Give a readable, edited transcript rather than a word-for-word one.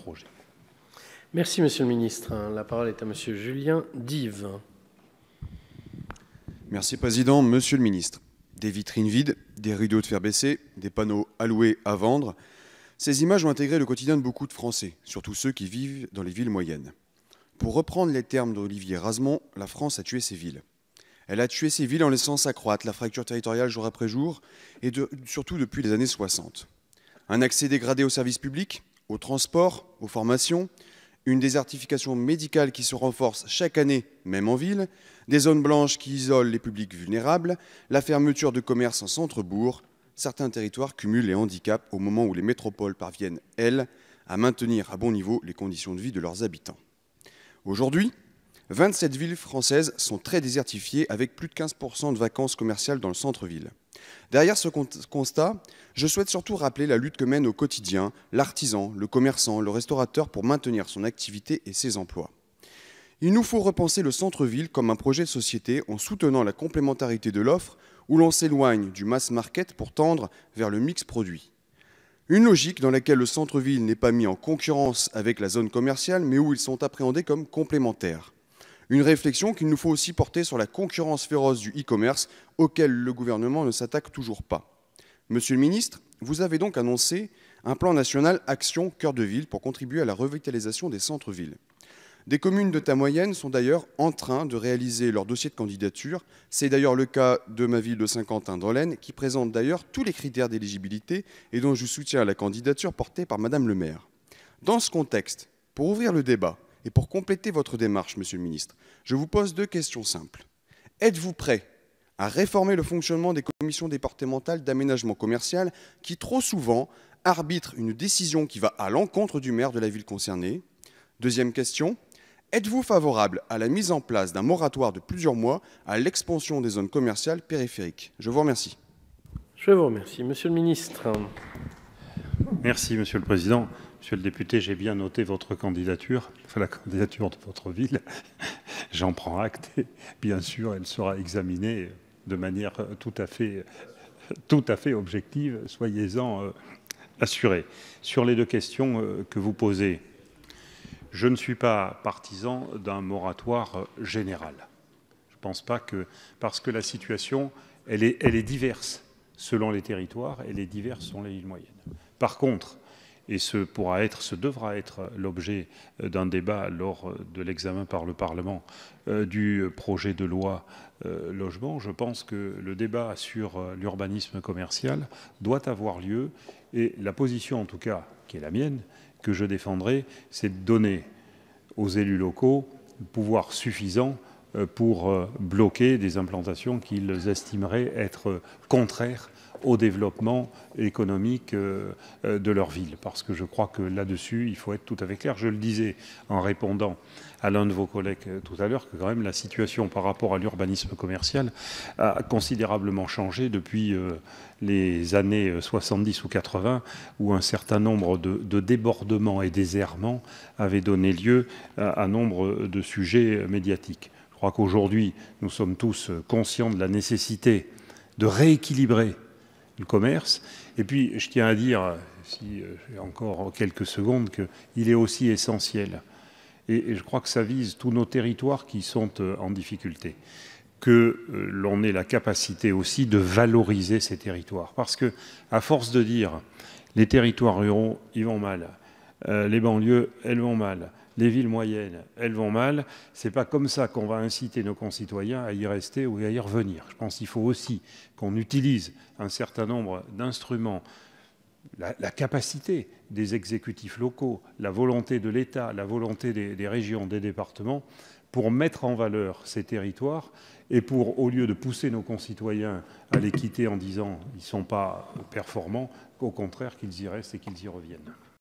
projet. Merci, Monsieur le Ministre. La parole est à Monsieur Julien Dive. Merci, Président. Monsieur le Ministre, des vitrines vides, des rideaux de fer baissés, des panneaux alloués à vendre, ces images ont intégré le quotidien de beaucoup de Français, surtout ceux qui vivent dans les villes moyennes. Pour reprendre les termes d'Olivier Razemont, la France a tué ses villes. Elle a tué ses villes en laissant s'accroître la fracture territoriale jour après jour, et surtout depuis les années 60. Un accès dégradé aux services publics, aux transports, aux formations, une désertification médicale qui se renforce chaque année, même en ville, des zones blanches qui isolent les publics vulnérables, la fermeture de commerces en centre-bourg, certains territoires cumulent les handicaps au moment où les métropoles parviennent, elles, à maintenir à bon niveau les conditions de vie de leurs habitants. Aujourd'hui, 27 villes françaises sont très désertifiées avec plus de 15% de vacances commerciales dans le centre-ville. Derrière ce constat, je souhaite surtout rappeler la lutte que mène au quotidien l'artisan, le commerçant, le restaurateur pour maintenir son activité et ses emplois. Il nous faut repenser le centre-ville comme un projet de société en soutenant la complémentarité de l'offre où l'on s'éloigne du mass market pour tendre vers le mix produit. Une logique dans laquelle le centre-ville n'est pas mis en concurrence avec la zone commerciale mais où ils sont appréhendés comme complémentaires. Une réflexion qu'il nous faut aussi porter sur la concurrence féroce du e-commerce auquel le gouvernement ne s'attaque toujours pas. Monsieur le ministre, vous avez donc annoncé un plan national Action Cœur de Ville pour contribuer à la revitalisation des centres-villes. Des communes de taille moyenne sont d'ailleurs en train de réaliser leur dossier de candidature. C'est d'ailleurs le cas de ma ville de Saint-Quentin dans l'Aisne, qui présente d'ailleurs tous les critères d'éligibilité et dont je soutiens la candidature portée par Madame le maire. Dans ce contexte, pour ouvrir le débat, et pour compléter votre démarche, Monsieur le Ministre, je vous pose deux questions simples. Êtes-vous prêt à réformer le fonctionnement des commissions départementales d'aménagement commercial qui, trop souvent, arbitrent une décision qui va à l'encontre du maire de la ville concernée? Deuxième question, êtes-vous favorable à la mise en place d'un moratoire de plusieurs mois à l'expansion des zones commerciales périphériques? Je vous remercie. Je vous remercie. Monsieur le Ministre. Merci, Monsieur le Président. Monsieur le député, j'ai bien noté votre candidature, enfin la candidature de votre ville. J'en prends acte et bien sûr, elle sera examinée de manière tout à fait objective, soyez-en assurés. Sur les deux questions que vous posez, je ne suis pas partisan d'un moratoire général. Je ne pense pas que, parce que la situation, elle est diverse selon les territoires, elle est diverse selon les villes moyennes. Par contre, et ce devra être l'objet d'un débat lors de l'examen par le Parlement du projet de loi logement. Je pense que le débat sur l'urbanisme commercial doit avoir lieu et la position, en tout cas, qui est la mienne, que je défendrai, c'est de donner aux élus locaux le pouvoir suffisant pour bloquer des implantations qu'ils estimeraient être contraires au développement économique de leur ville. Parce que je crois que là-dessus, il faut être tout à fait clair. Je le disais en répondant à l'un de vos collègues tout à l'heure, que quand même la situation par rapport à l'urbanisme commercial a considérablement changé depuis les années 70 ou 80, où un certain nombre de débordements et déserrements avaient donné lieu à nombre de sujets médiatiques. Je crois qu'aujourd'hui, nous sommes tous conscients de la nécessité de rééquilibrer le commerce. Et puis, je tiens à dire, si j'ai encore quelques secondes, qu'il est aussi essentiel, et je crois que ça vise tous nos territoires qui sont en difficulté, que l'on ait la capacité aussi de valoriser ces territoires. Parce que, à force de dire les territoires ruraux, ils vont mal, les banlieues, elles vont mal, les villes moyennes, elles vont mal, c'est pas comme ça qu'on va inciter nos concitoyens à y rester ou à y revenir. Je pense qu'il faut aussi qu'on utilise un certain nombre d'instruments, la capacité des exécutifs locaux, la volonté de l'État, la volonté des régions, des départements, pour mettre en valeur ces territoires et pour, au lieu de pousser nos concitoyens à les quitter en disant qu'ils ne sont pas performants, qu'au contraire qu'ils y restent et qu'ils y reviennent.